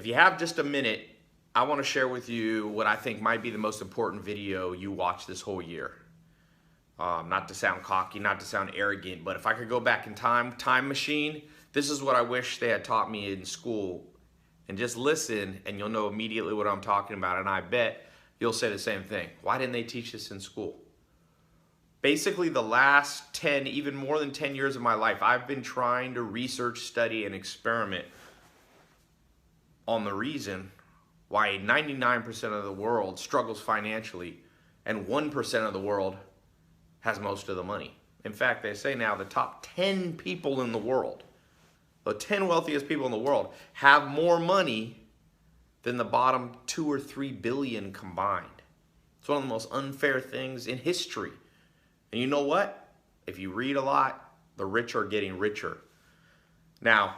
If you have just a minute, I want to share with you what I think might be the most important video you watch this whole year. Not to sound cocky, not to sound arrogant, but if I could go back in time machine, this is what I wish they had taught me in school. And just listen and you'll know immediately what I'm talking about, and I bet you'll say the same thing. Why didn't they teach this in school? Basically, the last 10, even more than 10 years of my life, I've been trying to research, study, and experiment on the reason why 99% of the world struggles financially and 1% of the world has most of the money. In fact, they say now the top 10 people in the world, the 10 wealthiest people in the world, have more money than the bottom 2 or 3 billion combined. It's one of the most unfair things in history. And you know what? If you read a lot, the rich are getting richer. Now,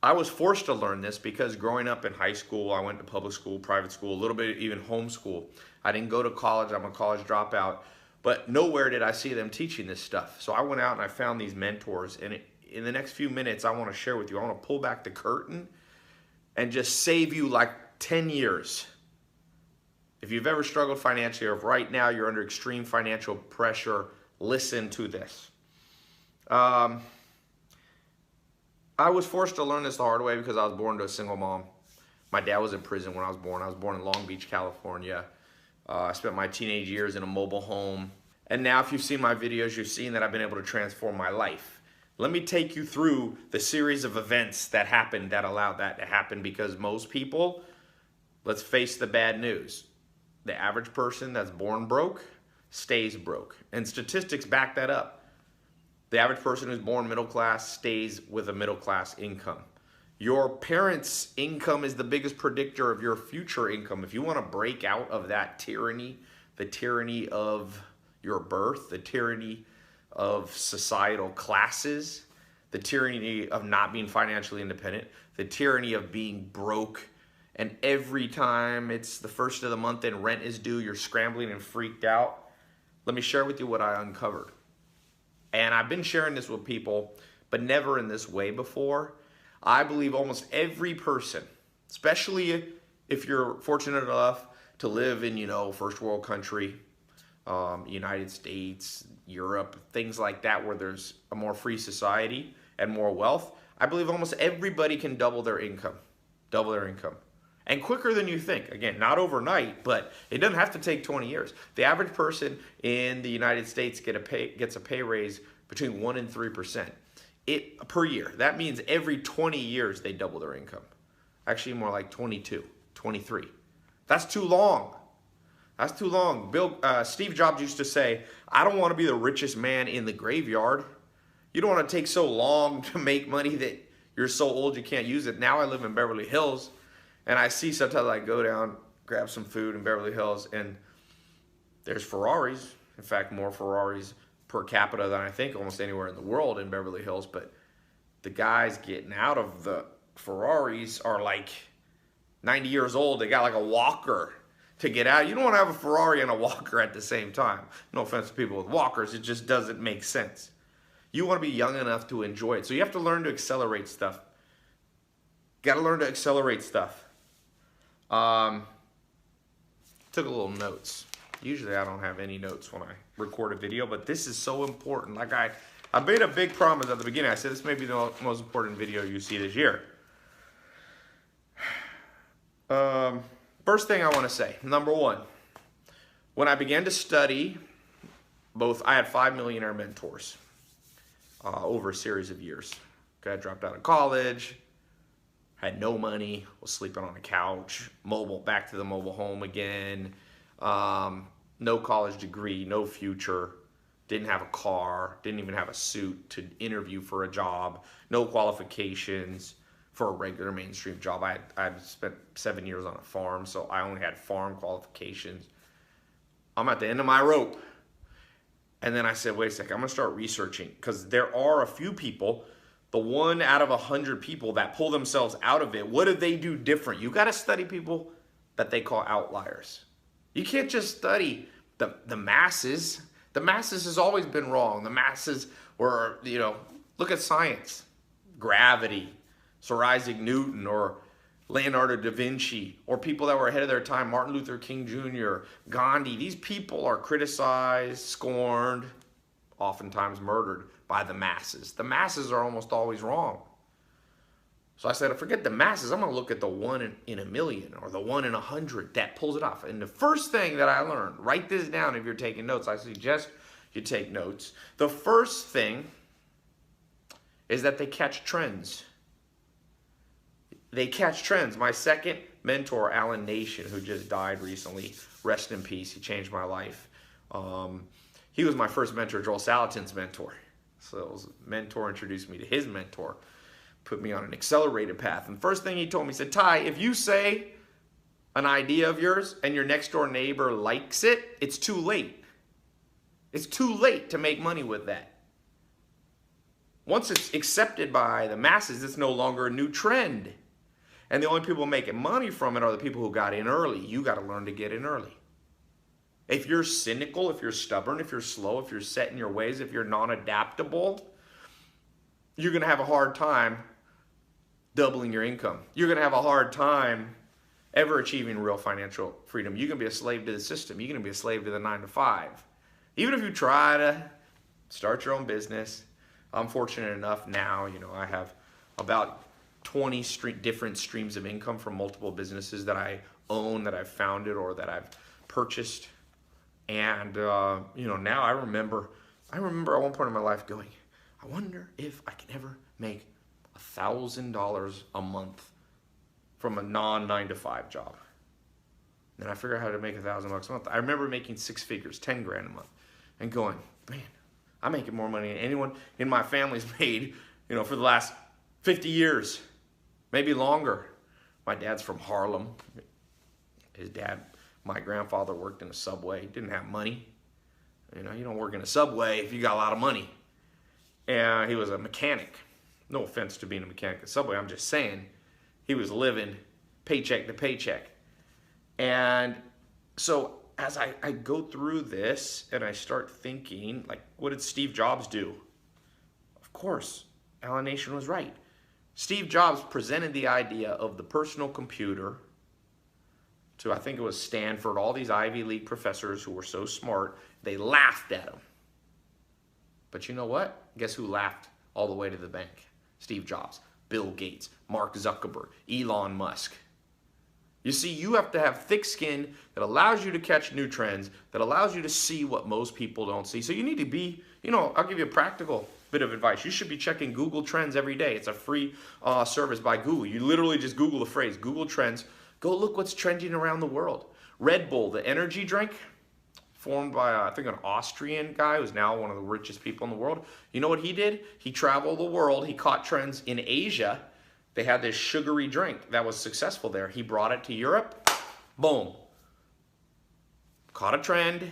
I was forced to learn this because growing up in high school, I went to public school, private school, a little bit even homeschool. I didn't go to college. I'm a college dropout. But nowhere did I see them teaching this stuff. So I went out and I found these mentors. And in the next few minutes, I want to share with you. I want to pull back the curtain and just save you like 10 years. If you've ever struggled financially, or if right now you're under extreme financial pressure, listen to this. I was forced to learn this the hard way because I was born to a single mom. My dad was in prison when I was born. I was born in Long Beach, California. I spent my teenage years in a mobile home. And now if you've seen my videos, you've seen that I've been able to transform my life. Let me take you through the series of events that happened that allowed that to happen, because most people, let's face the bad news. The average person that's born broke stays broke. And statistics back that up. The average person who's born middle class stays with a middle class income. Your parents' income is the biggest predictor of your future income. If you want to break out of that tyranny, the tyranny of your birth, the tyranny of societal classes, the tyranny of not being financially independent, the tyranny of being broke, and every time it's the first of the month and rent is due, you're scrambling and freaked out. Let me share with you what I uncovered. And I've been sharing this with people, but never in this way before. I believe almost every person, especially if you're fortunate enough to live in, first world country, United States, Europe, things like that, where there's a more free society and more wealth, I believe almost everybody can double their income. And quicker than you think. Again, not overnight, but it doesn't have to take 20 years. The average person in the United States gets a pay raise between 1% and 3% per year. That means every 20 years they double their income. Actually, more like 22, 23. That's too long. That's too long. Steve Jobs used to say, I don't want to be the richest man in the graveyard. You don't want to take so long to make money that you're so old you can't use it. Now I live in Beverly Hills. And I see sometimes I go down, grab some food in Beverly Hills, and there's Ferraris. In fact, more Ferraris per capita than I think almost anywhere in the world in Beverly Hills. But the guys getting out of the Ferraris are like 90 years old. They got like a walker to get out. You don't want to have a Ferrari and a walker at the same time. No offense to people with walkers. It just doesn't make sense. You want to be young enough to enjoy it. So you have to learn to accelerate stuff. Got to learn to accelerate stuff. Took a little notes. Usually I don't have any notes when I record a video, but this is so important. Like I made a big promise at the beginning. I said this may be the most important video you see this year. First thing I want to say, number one, when I began to study, I had 5 millionaire mentors over a series of years. Okay, I dropped out of college. Had no money, was sleeping on a couch, back to the mobile home again, no college degree, no future, didn't have a car, didn't even have a suit to interview for a job, no qualifications for a regular mainstream job. I had spent 7 years on a farm, so I only had farm qualifications. I'm at the end of my rope. And then I said, wait a second, I'm gonna start researching, because there are a few people, the 1 out of 100 people that pull themselves out of it. What do they do different? You got to study people that they call outliers. You can't just study the masses. The masses has always been wrong. The masses were, look at science. Gravity, Sir Isaac Newton, or Leonardo da Vinci, or people that were ahead of their time, Martin Luther King Jr., Gandhi. These people are criticized, scorned, oftentimes murdered by the masses. The masses are almost always wrong. So I said, forget the masses. I'm going to look at the 1 in a million or the 1 in 100 that pulls it off. And the first thing that I learned, write this down if you're taking notes. I suggest you take notes. The first thing is that they catch trends. They catch trends. My second mentor, Alan Nation, who just died recently, rest in peace. He changed my life. He was my first mentor, Joel Salatin's mentor. So his mentor introduced me to his mentor, put me on an accelerated path. And the first thing he told me, he said, Tai, if you say an idea of yours and your next door neighbor likes it, it's too late. It's too late to make money with that. Once it's accepted by the masses, it's no longer a new trend. And the only people making money from it are the people who got in early. You got to learn to get in early. If you're cynical, if you're stubborn, if you're slow, if you're set in your ways, if you're non-adaptable, you're going to have a hard time doubling your income. You're going to have a hard time ever achieving real financial freedom. You're going to be a slave to the system. You're going to be a slave to the 9 to 5. Even if you try to start your own business, I'm fortunate enough now, I have about 20 different streams of income from multiple businesses that I own, that I've founded, or that I've purchased. And, now I remember at one point in my life going, I wonder if I can ever make $1,000 a month from a non-9 to 5 job. Then I figured out how to make $1,000 a month. I remember making 6 figures, 10 grand a month, and going, man, I'm making more money than anyone in my family's made, for the last 50 years, maybe longer. My dad's from Harlem. My grandfather worked in a subway. He didn't have money. You don't work in a subway if you got a lot of money. And he was a mechanic. No offense to being a mechanic at Subway. I'm just saying he was living paycheck to paycheck. And so as I go through this and I start thinking, like, what did Steve Jobs do? Of course, Alan Nation was right. Steve Jobs presented the idea of the personal computer to, I think it was Stanford, all these Ivy League professors who were so smart, they laughed at him. But you know what? Guess who laughed all the way to the bank? Steve Jobs, Bill Gates, Mark Zuckerberg, Elon Musk. You see, you have to have thick skin that allows you to catch new trends, that allows you to see what most people don't see. So you need to be, I'll give you a practical bit of advice. You should be checking Google Trends every day. It's a free service by Google. You literally just Google the phrase, Google Trends. Go look what's trending around the world. Red Bull, the energy drink, formed by, I think, an Austrian guy who's now one of the richest people in the world. You know what he did? He traveled the world. He caught trends in Asia. They had this sugary drink that was successful there. He brought it to Europe. Boom. Caught a trend.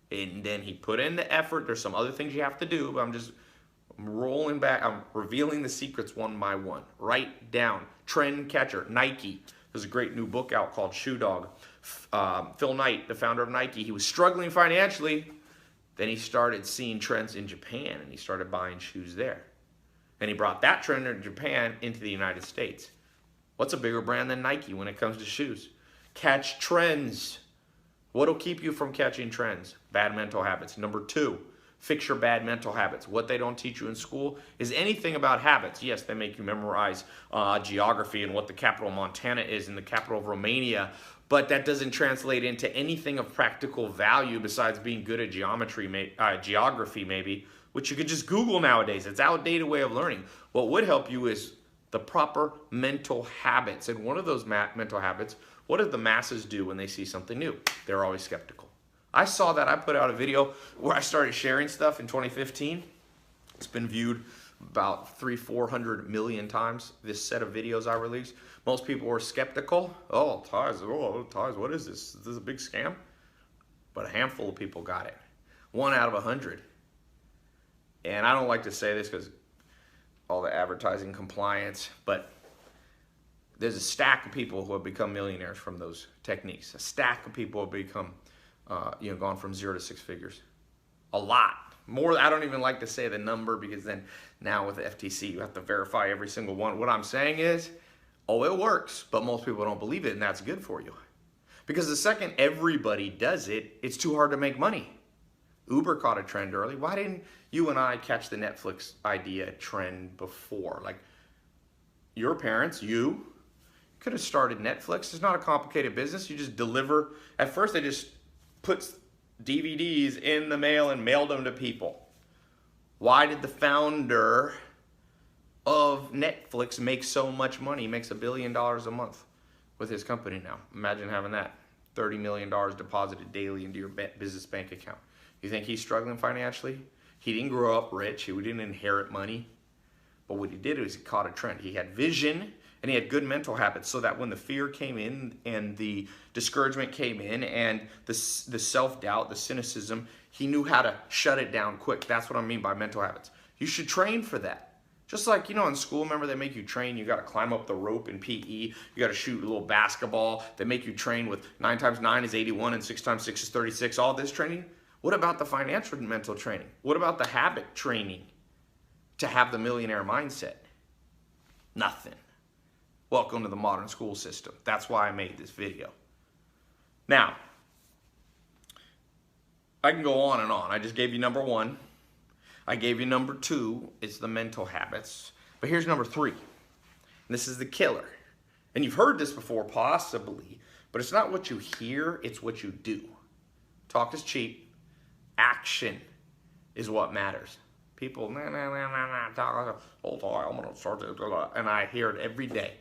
And then he put in the effort. There's some other things you have to do, but I'm rolling back. I'm revealing the secrets one by one. Write down. Trend catcher. Nike. There's a great new book out called Shoe Dog. Phil Knight, the founder of Nike, he was struggling financially. Then he started seeing trends in Japan, and he started buying shoes there. And he brought that trend in Japan into the United States. What's a bigger brand than Nike when it comes to shoes? Catch trends. What'll keep you from catching trends? Bad mental habits. Number 2, fix your bad mental habits. What they don't teach you in school is anything about habits. Yes, they make you memorize geography and what the capital of Montana is and the capital of Romania, but that doesn't translate into anything of practical value besides being good at geography maybe, which you could just Google nowadays. It's an outdated way of learning. What would help you is the proper mental habits. And one of those mental habits, what do the masses do when they see something new? They're always skeptical. I saw that. I put out a video where I started sharing stuff in 2015. It's been viewed about 300-400 million times, this set of videos I released. Most people were skeptical. Oh, ties, what is this? Is this a big scam? But a handful of people got it. 1 out of 100. And I don't like to say this because all the advertising compliance, but there's a stack of people who have become millionaires from those techniques. A stack of people have become gone from 0 to 6 figures. A lot. More, I don't even like to say the number because then now with the FTC, you have to verify every single one. What I'm saying is Oh, it works, but most people don't believe it, and that's good for you. Because the second everybody does it, it's too hard to make money. Uber caught a trend early. Why didn't you and I catch the Netflix idea trend before? Like, your parents, you could have started Netflix. It's not a complicated business. You just deliver. At first, they just put DVDs in the mail and mailed them to people. Why did the founder of Netflix make so much money? He makes $1 billion a month with his company now. Imagine having that. $30 million deposited daily into your business bank account. You think he's struggling financially? He didn't grow up rich. He didn't inherit money. But what he did was he caught a trend. He had vision and he had good mental habits, so that when the fear came in and the discouragement came in and the self-doubt, the cynicism, he knew how to shut it down quick. That's what I mean by mental habits. You should train for that. Just like, in school, remember they make you train. You got to climb up the rope in PE. You got to shoot a little basketball. They make you train with 9 times 9 is 81 and 6 times 6 is 36. All this training. What about the financial and mental training? What about the habit training to have the millionaire mindset? Nothing. Welcome to the modern school system. That's why I made this video. Now, I can go on and on. I just gave you number 1. I gave you number 2. It's the mental habits. But here's number 3. And this is the killer. And you've heard this before, possibly. But it's not what you hear, it's what you do. Talk is cheap. Action is what matters. People, talk, hold on, I'm going to start this. And I hear it every day.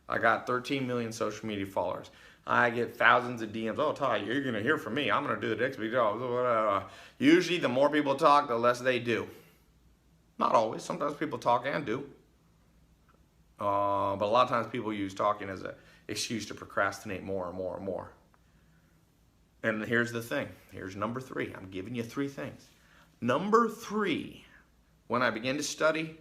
I got 13 million social media followers. I get thousands of DMs. Oh, Tai, you're going to hear from me. I'm going to do the next video. Usually, the more people talk, the less they do. Not always. Sometimes people talk and do. But a lot of times people use talking as an excuse to procrastinate more and more and more. And here's the thing. Here's number 3. I'm giving you 3 things. Number 3, when I began to study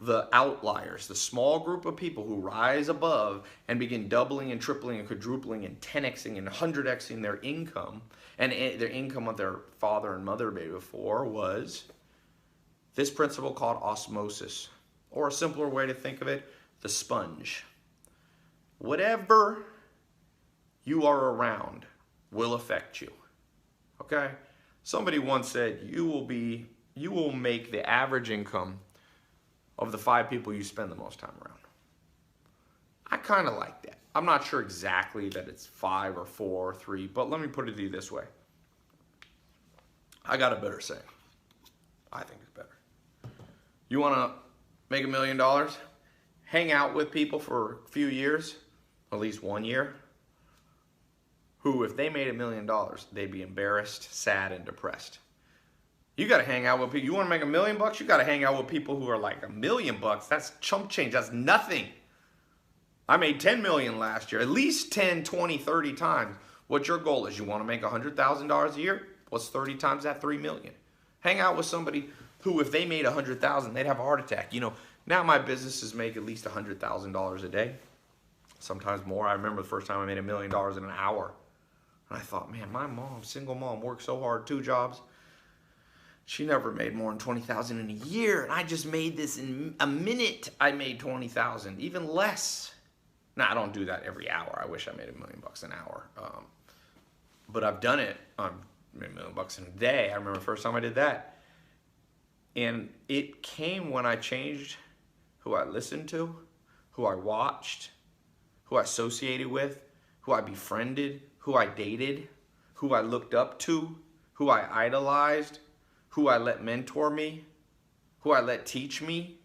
the outliers, the small group of people who rise above and begin doubling and tripling and quadrupling and 10xing and 100xing their income, and their income of their father and mother made before, was this principle called osmosis, or a simpler way to think of it, the sponge. Whatever you are around will affect you. Okay? Somebody once said you will make the average income of the 5 people you spend the most time around. I kind of like that. I'm not sure exactly that it's 5 or 4 or 3, but let me put it to you this way. I got a better saying. I think it's better. You want to make $1 million? Hang out with people for a few years, at least 1 year, who, if they made $1 million, they'd be embarrassed, sad, and depressed. You got to hang out with people. You want to make $1 million? You got to hang out with people who are like $1 million. That's chump change. That's nothing. I made 10 million last year, at least 10, 20, 30 times. What your goal is? You want to make $100,000 a year? What's 30 times that? 3 million. Hang out with somebody who, if they made 100,000, they'd have a heart attack. Now my businesses make at least $100,000 a day, sometimes more. I remember the first time I made $1 million in an hour. And I thought, man, my mom, single mom, worked so hard, 2 jobs. She never made more than 20,000 in a year, and I just made this in a minute. I made 20,000, even less. Now, I don't do that every hour. I wish I made $1 million an hour, but I've done it. I made $1 million in a day. I remember the first time I did that, and it came when I changed who I listened to, who I watched, who I associated with, who I befriended, who I dated, who I looked up to, who I idolized, who I let mentor me, who I let teach me.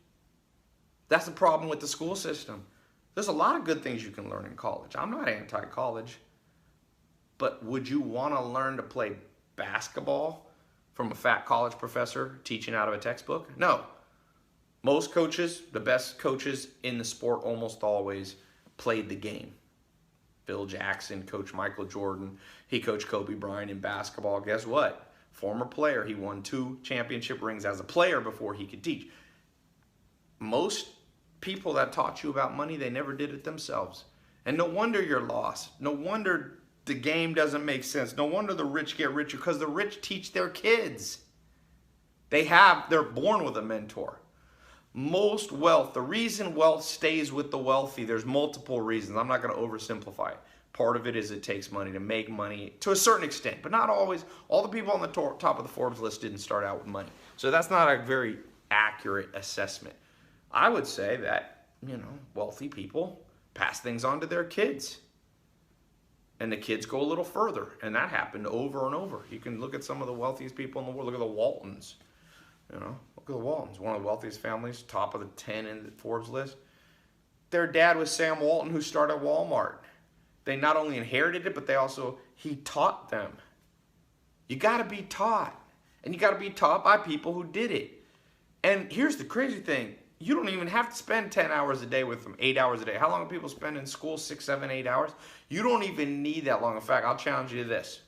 That's the problem with the school system. There's a lot of good things you can learn in college. I'm not anti-college. But would you want to learn to play basketball from a fat college professor teaching out of a textbook? No. Most coaches, the best coaches in the sport, almost always played the game. Phil Jackson, Coach Michael Jordan. He coached Kobe Bryant in basketball. Guess what? Former player. He won 2 championship rings as a player before he could teach. Most people that taught you about money, they never did it themselves. And no wonder you're lost. No wonder the game doesn't make sense. No wonder the rich get richer, because the rich teach their kids. They're born with a mentor. Most wealth, the reason wealth stays with the wealthy, there's multiple reasons. I'm not going to oversimplify it. Part of it is it takes money to make money to a certain extent, but not always. All the people on the top of the Forbes list didn't start out with money. So that's not a very accurate assessment. I would say that, wealthy people pass things on to their kids. And the kids go a little further. And that happened over and over. You can look at some of the wealthiest people in the world. Look at the Waltons. Look at the Waltons. One of the wealthiest families, top of the 10 in the Forbes list. Their dad was Sam Walton, who started Walmart. They not only inherited it, but he taught them. You got to be taught. And you got to be taught by people who did it. And here's the crazy thing. You don't even have to spend 10 hours a day with them, 8 hours a day. How long do people spend in school? 6, 7, 8 hours? You don't even need that long. In fact, I'll challenge you to this.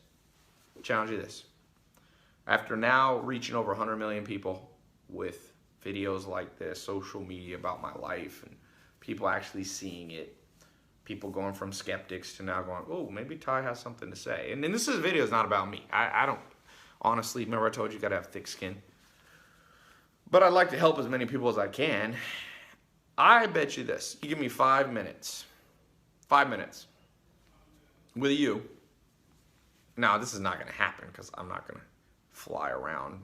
After now reaching over 100 million people with videos like this, social media about my life, and people actually seeing it, people going from skeptics to now going, oh, maybe Tai has something to say. And this video is not about me. I don't, honestly, remember I told you got to have thick skin. But I'd like to help as many people as I can. I bet you this. You give me 5 minutes. 5 minutes. With you. Now, this is not going to happen because I'm not going to fly around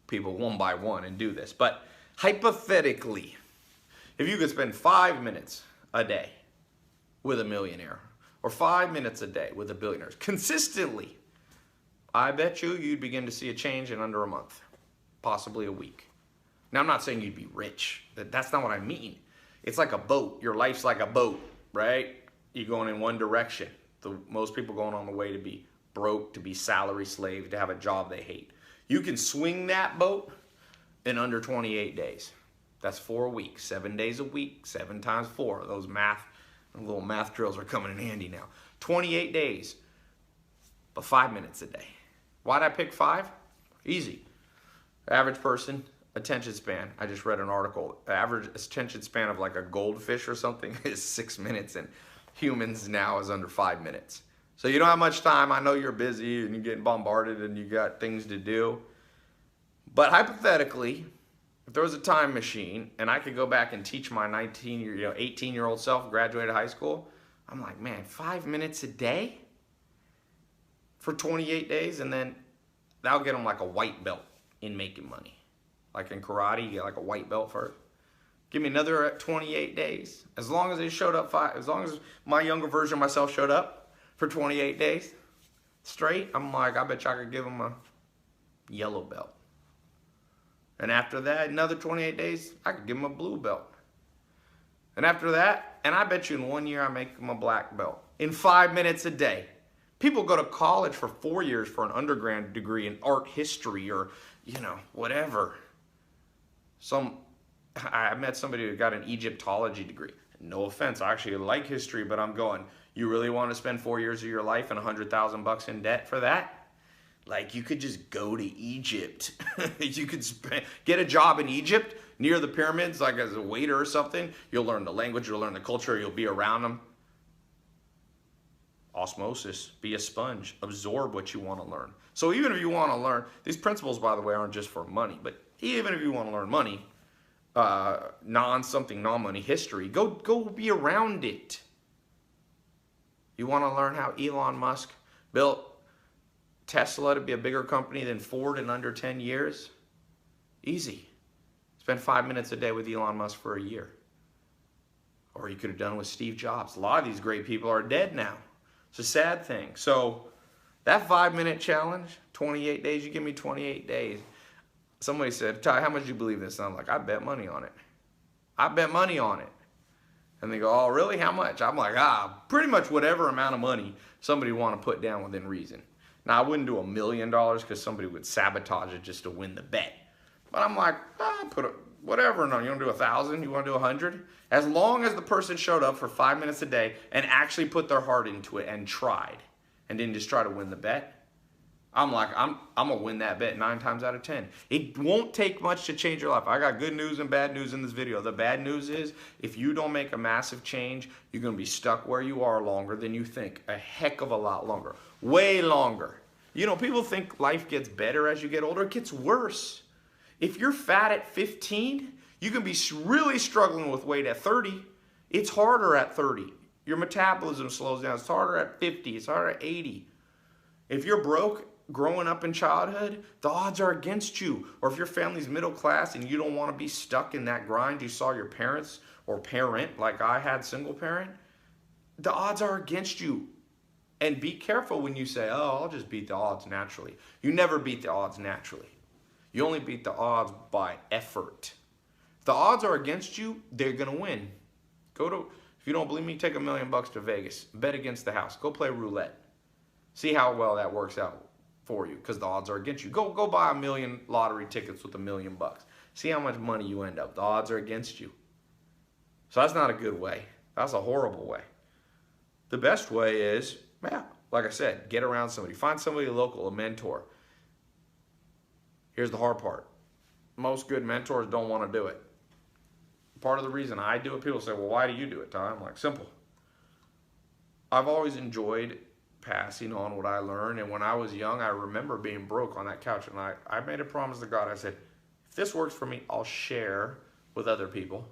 people one by one and do this. But hypothetically, if you could spend 5 minutes a day with a millionaire or 5 minutes a day with a billionaire consistently, I bet you'd begin to see a change in under a month. Possibly a week. Now, I'm not saying you'd be rich. That's not what I mean. It's like a boat. Your life's like a boat, right? You're going in one direction. Most people going on the way to be broke, to be salary slave, to have a job they hate. You can swing that boat in under 28 days. That's 4 weeks, 7 days a week, 7 times 4. Those little math drills are coming in handy now. 28 days, but 5 minutes a day. Why'd I pick 5? Easy. Average person, attention span. I just read an article. The average attention span of like a goldfish or something is 6 minutes, and humans now is under 5 minutes. So you don't have much time. I know you're busy and you're getting bombarded and you got things to do. But hypothetically, if there was a time machine and I could go back and teach my 18-year-old self, graduated high school, I'm like, man, 5 minutes a day for 28 days, and then that'll get them like a white belt in making money. Like in karate, you get like a white belt first. Give me another 28 days. As long as they showed up as long as my younger version of myself showed up for 28 days straight, I'm like, I bet you I could give them a yellow belt. And after that, another 28 days, I could give them a blue belt. And after that, and I bet you in 1 year I make them a black belt. In 5 minutes a day. People go to college for 4 years for an undergrad degree in art history or, whatever. I met somebody who got an Egyptology degree. No offense, I actually like history, but I'm going, you really want to spend 4 years of your life and $100,000 in debt for that? Like, you could just go to Egypt. You could get a job in Egypt near the pyramids, like as a waiter or something. You'll learn the language, you'll learn the culture, you'll be around them. Osmosis, be a sponge, absorb what you want to learn. So even if you want to learn, these principles, by the way, aren't just for money, but even if you want to learn money, non-money history, go be around it. You want to learn how Elon Musk built Tesla to be a bigger company than Ford in under 10 years? Easy. Spend 5 minutes a day with Elon Musk for a year. Or you could have done with Steve Jobs. A lot of these great people are dead now. It's a sad thing. So that 5 minute challenge, 28 days, you give me 28 days. Somebody said, Tai, how much do you believe this? And I'm like, I bet money on it. I bet money on it. And they go, oh, really? How much? I'm like, pretty much whatever amount of money somebody want to put down within reason. Now, I wouldn't do $1 million because somebody would sabotage it just to win the bet. But I'm like, whatever. No, you want to do 1,000? You want to do 100? As long as the person showed up for 5 minutes a day and actually put their heart into it and tried and didn't just try to win the bet, I'm like, I'm going to win that bet 9 times out of 10. It won't take much to change your life. I got good news and bad news in this video. The bad news is if you don't make a massive change, you're going to be stuck where you are longer than you think. A heck of a lot longer. Way longer. People think life gets better as you get older. It gets worse. If you're fat at 15, You can be really struggling with weight at 30. It's harder at 30. Your metabolism slows down. It's harder at 50. It's harder at 80. If you're broke growing up in childhood, the odds are against you. Or if your family's middle class and you don't want to be stuck in that grind, you saw your parents or parent, like I had, single parent, the odds are against you. And be careful when you say, oh, I'll just beat the odds naturally. You never beat the odds naturally. You only beat the odds by effort. If the odds are against you, they're going to win. If you don't believe me, take $1 million to Vegas. Bet against the house. Go play roulette. See how well that works out for you, because the odds are against you. Go buy 1 million lottery tickets with $1 million. See how much money you end up. The odds are against you. So that's not a good way. That's a horrible way. The best way is, yeah, like I said, get around somebody. Find somebody local, a mentor. Here's the hard part. Most good mentors don't want to do it. Part of the reason I do it, people say, well, why do you do it, Ty? I'm like, simple. I've always enjoyed passing on what I learned. And when I was young, I remember being broke on that couch. And I made a promise to God. I said, if this works for me, I'll share with other people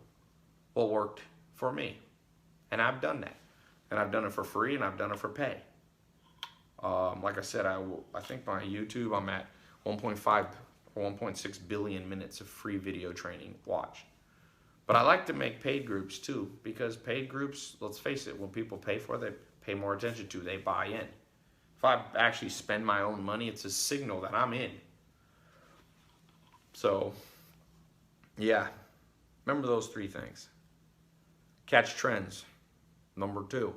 what worked for me. And I've done that. And I've done it for free, and I've done it for pay. Like I said, I think my YouTube, I'm at 1.5 or 1.6 billion minutes of free video training watched. But I like to make paid groups too, because paid groups, let's face it, when people pay for it, they pay more attention to, they buy in. If I actually spend my own money, it's a signal that I'm in. So, yeah, remember those 3 things. Catch trends. Number 2,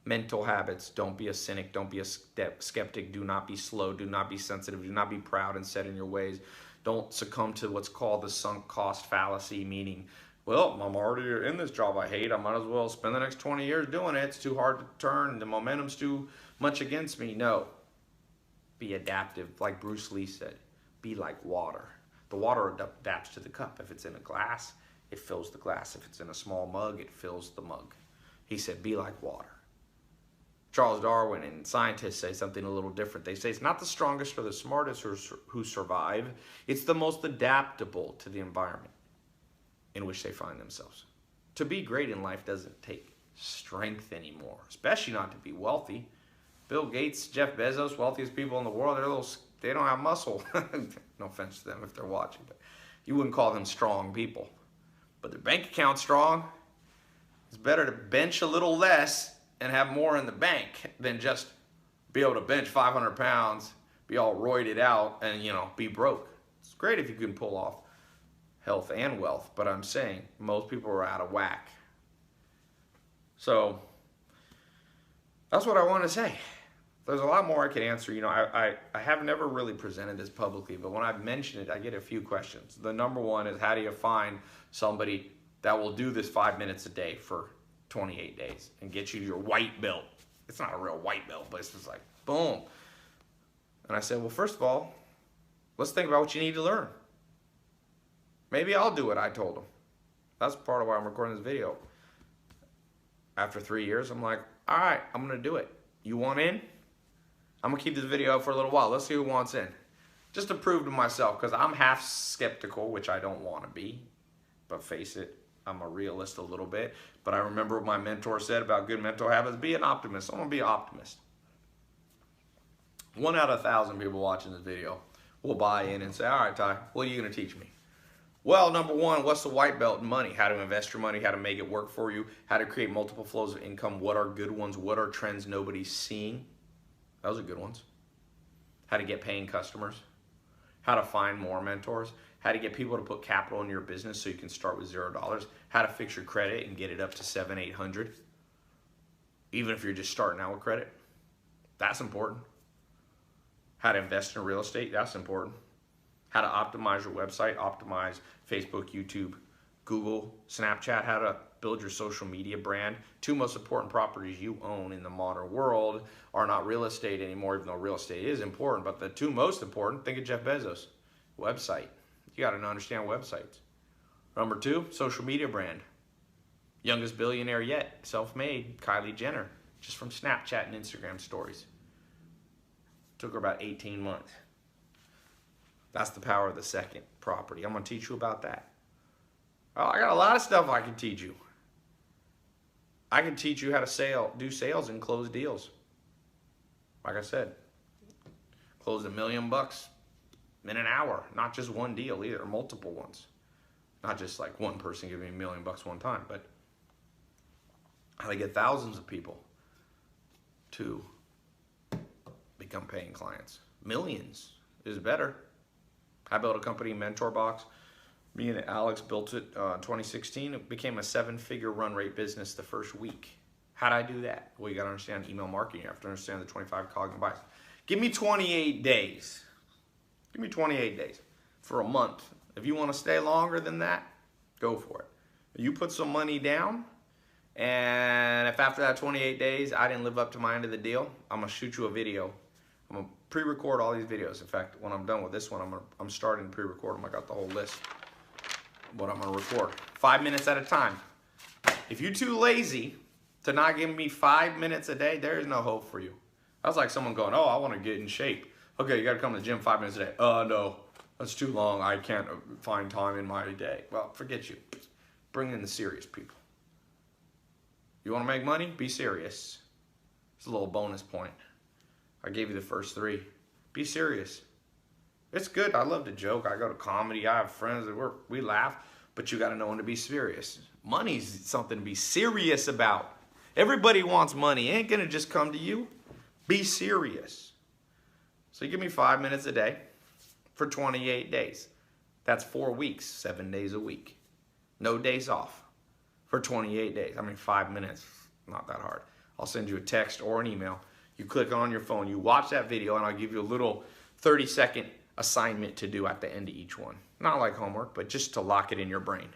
mental habits. Don't be a cynic. Don't be a skeptic. Do not be slow. Do not be sensitive. Do not be proud and set in your ways. Don't succumb to what's called the sunk cost fallacy, meaning, well, I'm already in this job I hate. I might as well spend the next 20 years doing it. It's too hard to turn. The momentum's too much against me. No. Be adaptive. Like Bruce Lee said, be like water. The water adapts to the cup. If it's in a glass, it fills the glass. If it's in a small mug, it fills the mug. He said, be like water. Charles Darwin and scientists say something a little different. They say it's not the strongest or the smartest who survive. It's the most adaptable to the environment in which they find themselves. To be great in life doesn't take strength anymore, especially not to be wealthy. Bill Gates, Jeff Bezos, wealthiest people in the world, they don't have muscle. No offense to them if they're watching, but you wouldn't call them strong people. But their bank account's strong. It's better to bench a little less and have more in the bank than just be able to bench 500 pounds, be all roided out, and, be broke. It's great if you can pull off health and wealth, but I'm saying most people are out of whack. So that's what I want to say. There's a lot more I could answer. I have never really presented this publicly, but when I've mentioned it, I get a few questions. The number one is, how do you find somebody that will do this 5 minutes a day for 28 days and get you your white belt? It's not a real white belt, but it's just like, boom. And I said, well, first of all, let's think about what you need to learn. Maybe I'll do it, I told him. That's part of why I'm recording this video. After 3 years, I'm like, all right, I'm going to do it. You want in? I'm going to keep this video up for a little while. Let's see who wants in. Just to prove to myself, because I'm half skeptical, which I don't want to be. But face it, I'm a realist a little bit. But I remember what my mentor said about good mental habits. Be an optimist. I'm going to be an optimist. 1 out of 1,000 people watching this video will buy in and say, all right, Ty, what are you going to teach me? Well, number 1, what's the white belt in money? How to invest your money, how to make it work for you, how to create multiple flows of income, what are good ones, what are trends nobody's seeing? Those are good ones. How to get paying customers, how to find more mentors, how to get people to put capital in your business so you can start with $0, how to fix your credit and get it up to 700, 800, even if you're just starting out with credit. That's important. How to invest in real estate, that's important. How to optimize your website, optimize Facebook, YouTube, Google, Snapchat, how to build your social media brand. 2 most important properties you own in the modern world are not real estate anymore, even though real estate is important, but the 2 most important, think of Jeff Bezos, website. You got to understand websites. Number 2, social media brand. Youngest billionaire yet, self-made, Kylie Jenner, just from Snapchat and Instagram stories. Took her about 18 months. That's the power of the second property. I'm going to teach you about that. Well, I got a lot of stuff I can teach you. I can teach you how to do sales and close deals. Like I said, close $1 million in an hour. Not just one deal either, multiple ones. Not just like one person giving me $1 million one time, but how to get thousands of people to become paying clients. Millions is better. I built a company, Mentor Box. Me and Alex built it in 2016. It became a 7-figure run rate business the first week. How'd I do that? Well, you got to understand email marketing. You have to understand the 25 cognitive bias. Give me 28 days. Give me 28 days for a month. If you want to stay longer than that, go for it. You put some money down, and if after that 28 days I didn't live up to my end of the deal, I'm going to shoot you a video. I'm going to pre-record all these videos. In fact, when I'm done with this one, I'm starting to pre-record them. I got the whole list of what I'm going to record. 5 minutes at a time. If you're too lazy to not give me 5 minutes a day, there is no hope for you. That's like someone going, oh, I want to get in shape. Okay, you got to come to the gym 5 minutes a day. No, that's too long. I can't find time in my day. Well, forget you. Bring in the serious people. You want to make money? Be serious. It's a little bonus point. I gave you the first 3. Be serious. It's good. I love to joke. I go to comedy. I have friends that we laugh, but you got to know when to be serious. Money's something to be serious about. Everybody wants money. It ain't going to just come to you. Be serious. So you give me 5 minutes a day for 28 days. That's 4 weeks, 7 days a week. No days off for 28 days. I mean, 5 minutes, not that hard. I'll send you a text or an email. You click on your phone, you watch that video, and I'll give you a little 30-second assignment to do at the end of each one. Not like homework, but just to lock it in your brain.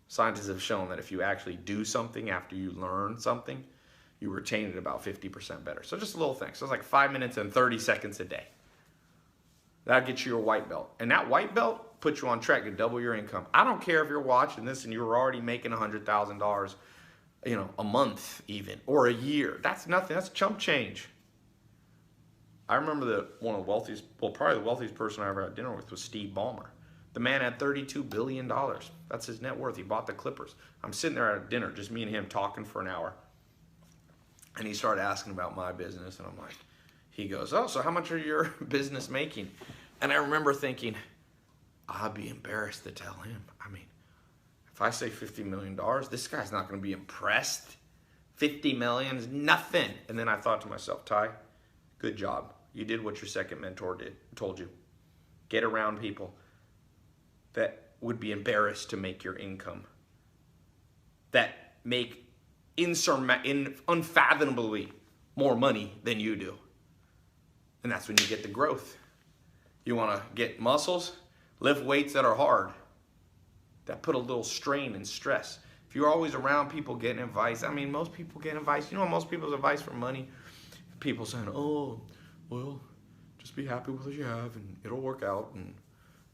Scientists have shown that if you actually do something after you learn something, you retain it about 50% better. So just a little thing. So it's like 5 minutes and 30 seconds a day. That'll get you your white belt. And that white belt puts you on track to double your income. I don't care if you're watching this and you're already making $100,000, a month even, or a year. That's nothing. That's chump change. I remember that one of the wealthiest, probably the wealthiest person I ever had dinner with was Steve Ballmer. The man had $32 billion. That's his net worth. He bought the Clippers. I'm sitting there at dinner, just me and him talking for an hour. And he started asking about my business, and I'm like, he goes, oh, so how much are your business making? And I remember thinking, I'd be embarrassed to tell him. I mean, if I say $50 million, this guy's not going to be impressed. 50 million is nothing. And then I thought to myself, Tai, good job. You did what your second mentor told you. Get around people that would be embarrassed to make your income, that make unfathomably more money than you do. And that's when you get the growth. You want to get muscles? Lift weights that are hard, that put a little strain and stress. If you're always around people getting advice, I mean, most people get advice. You know most people's advice for money? People saying, oh, well, just be happy with what you have and it'll work out, and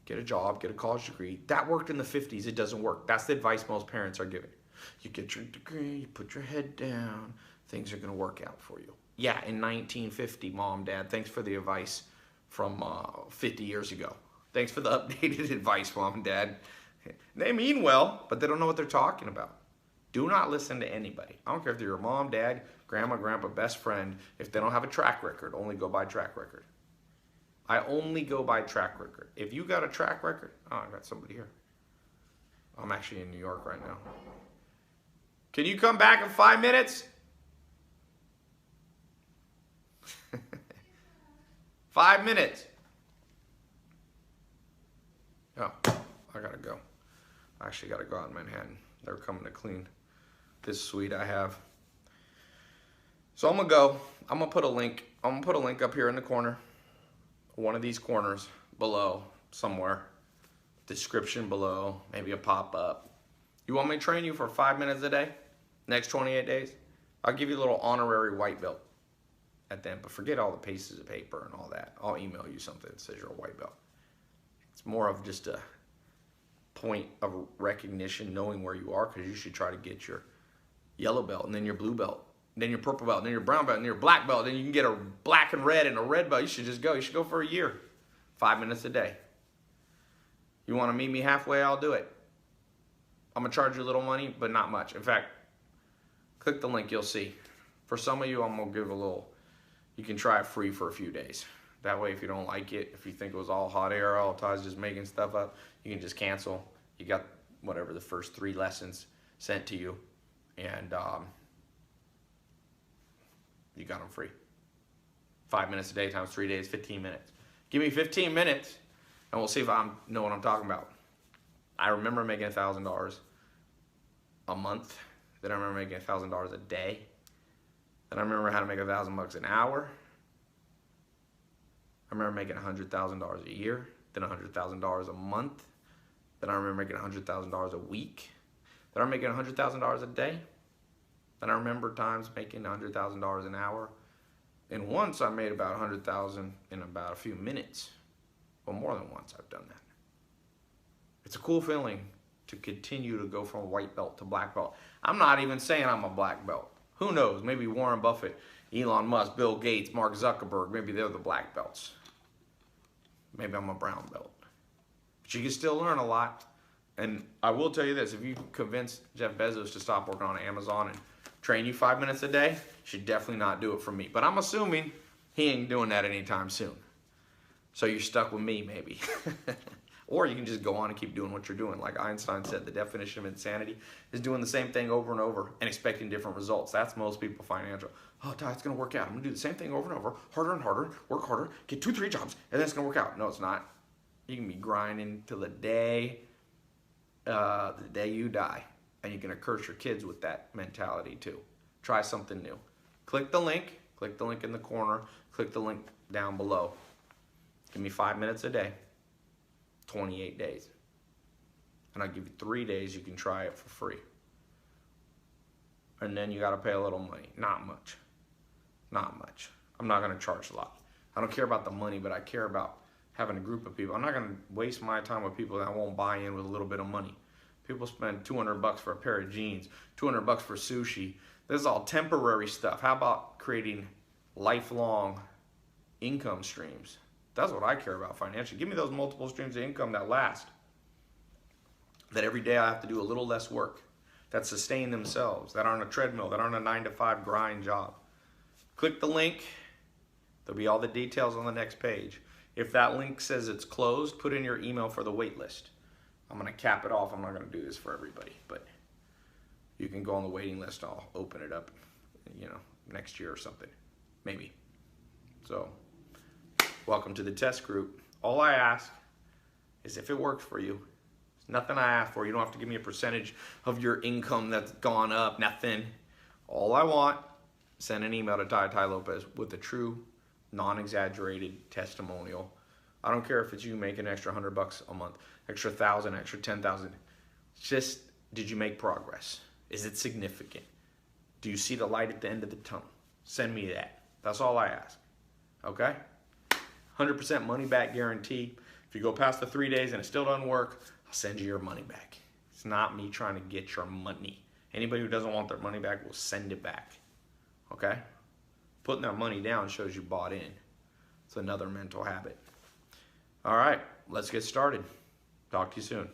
get a job, get a college degree. That worked in the 50s. It doesn't work. That's the advice most parents are giving. You get your degree, you put your head down, things are going to work out for you. Yeah, in 1950, Mom, Dad, thanks for the advice from 50 years ago. Thanks for the updated advice, Mom and Dad. They mean well, but they don't know what they're talking about. Do not listen to anybody. I don't care if they're your mom, dad, grandma, grandpa, best friend. If they don't have a track record, only go by track record. I only go by track record. If you got a track record, oh, I got somebody here. I'm actually in New York right now. Can you come back in 5 minutes? 5 minutes. Oh, I gotta go. I actually gotta go out in Manhattan. They're coming to clean this suite I have. So I'm gonna go. I'm gonna put a link. I'm gonna put a link up here in the corner. One of these corners below somewhere. Description below. Maybe a pop-up. You want me to train you for 5 minutes a day? Next 28 days? I'll give you a little honorary white belt at the end. But forget all the pieces of paper and all that. I'll email you something that says you're a white belt. It's more of just a point of recognition, knowing where you are, because you should try to get your yellow belt and then your blue belt, and then your purple belt, and then your brown belt, and then your black belt, and then you can get a black and red and a red belt. You should just go. You should go for a year. 5 minutes a day. You want to meet me halfway? I'll do it. I'm gonna charge you a little money, but not much. In fact, click the link, you'll see. For some of you, I'm gonna give a little, you can try it free for a few days. That way, if you don't like it, if you think it was all hot air, all Ty's just making stuff up, you can just cancel. You got whatever the first 3 lessons sent to you, and you got them free. 5 minutes a day times 3 days, 15 minutes. Give me 15 minutes, and we'll see if I know what I'm talking about. I remember making $1,000 a month. Then I remember making $1,000 a day. Then I remember how to make $1,000 an hour. I remember making $100,000 a year. Then $100,000 a month. Then I remember making $100,000 a week. Then I'm making $100,000 a day. Then I remember times making $100,000 an hour. And once I made about $100,000 in about a few minutes. Well, more than once I've done that. It's a cool feeling to continue to go from white belt to black belt. I'm not even saying I'm a black belt. Who knows? Maybe Warren Buffett, Elon Musk, Bill Gates, Mark Zuckerberg, maybe they're the black belts. Maybe I'm a brown belt. But you can still learn a lot. And I will tell you this, if you convince Jeff Bezos to stop working on Amazon and train you 5 minutes a day, you should definitely not do it for me. But I'm assuming he ain't doing that anytime soon. So you're stuck with me, maybe. Or you can just go on and keep doing what you're doing. Like Einstein said, the definition of insanity is doing the same thing over and over and expecting different results. That's most people financial. Oh, Ty, it's going to work out. I'm going to do the same thing over and over, harder and harder, work harder, get 2, 3 jobs, and then it's going to work out. No, it's not. You can be grinding till the day you die. And you're going to curse your kids with that mentality too. Try something new. Click the link in the corner, click the link down below. Give me 5 minutes a day. 28 days. And I'll give you 3 days you can try it for free. And then you got to pay a little money. Not much. Not much. I'm not going to charge a lot. I don't care about the money, but I care about having a group of people. I'm not going to waste my time with people that won't buy in with a little bit of money. People spend $200 for a pair of jeans, $200 for sushi. This is all temporary stuff. How about creating lifelong income streams? That's what I care about financially. Give me those multiple streams of income that last. That every day I have to do a little less work. That sustain themselves. That aren't a treadmill. That aren't a 9-to-5 grind job. Click the link. There'll be all the details on the next page. If that link says it's closed, put in your email for the wait list. I'm going to cap it off. I'm not going to do this for everybody. But you can go on the waiting list. I'll open it up, next year or something. Maybe. So, welcome to the test group. All I ask is if it works for you. It's nothing I ask for. You don't have to give me a percentage of your income that's gone up. Nothing. All I want, send an email to Tai Lopez with a true, non-exaggerated testimonial. I don't care if it's you making an extra $100 a month, extra 1,000, extra 10,000. Just, did you make progress? Is it significant? Do you see the light at the end of the tunnel? Send me that. That's all I ask. Okay? 100% money back guarantee. If you go past the 3 days and it still doesn't work, I'll send you your money back. It's not me trying to get your money. Anybody who doesn't want their money back will send it back. Okay? Putting that money down shows you bought in. It's another mental habit. All right, let's get started. Talk to you soon.